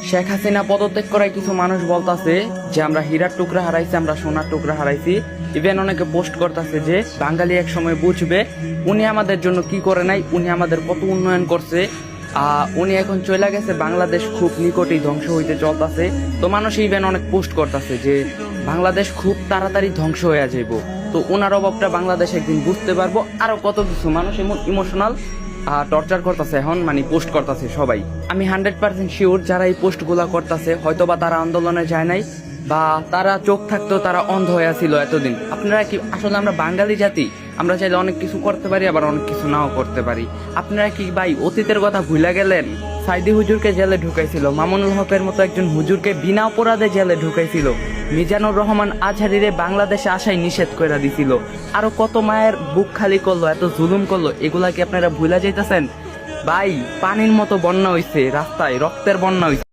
শেখ হাসিনা পদত্যাগ করায় কিছু মানুষ বলতাছে যে আমরা হীরার টুকরা হারাইছি, আমরা সোনার টুকরা হারাইছি। ইভেন অনেকে পোস্ট করতেছে যে বাঙালি এক সময় বুঝবে উনি আমাদের জন্য কি করে নাই, উনি আমাদের কত উন্নয়ন করছে। উনি এখন চলে গেছে, বাংলাদেশ খুব নিকটেই ধ্বংস হইতে চলতেছে। তো মানুষ ইভেন অনেক পোস্ট করতেছে যে বাংলাদেশ খুব তাড়াতাড়ি ধ্বংস হয়ে যাইব। তো ওনার অভাবটা বাংলাদেশ একদিন বুঝতে পারবো। আরো কত কিছু মানুষ এমন ইমোশনাল টর্চার করতেছে এখন, মানে পোস্ট করতেছে সবাই। আমি 100% শিওর যারা এই পোস্ট গুলা করতেছে হয়তোবা তারা আন্দোলনে যায় নাই, বা তারা চোখ থাকতেও তারা অন্ধ হয়ে ছিল এতদিন। আপনারা কি আসলে আমরা বাঙালি জাতি, আমরা চাইলে অনেক কিছু করতে পারি, আবার অনেক কিছু নাও করতে পারি। আপনারা কি ভাই অতীতের কথা ভুলে গেলেন? সাইদি হুজুরকে জেলে ঢুকাইছিল, মামুনুল হকের মতো একজন হুজুরকে বিনা অপরাধে জেলে ঢুকাইছিল, মিজানুর রহমান আজহারিরে বাংলাদেশে আসাই নিষেধ করে দিছিল, আরো কত মায়ের বুক খালি করলো, এত জুলুম করলো। এগুলা কি আপনারা ভুলে যাইতেছেন? ভাই পানির মতো বন্যা হইছে, রাস্তায় রক্তের বন্যা হইছে।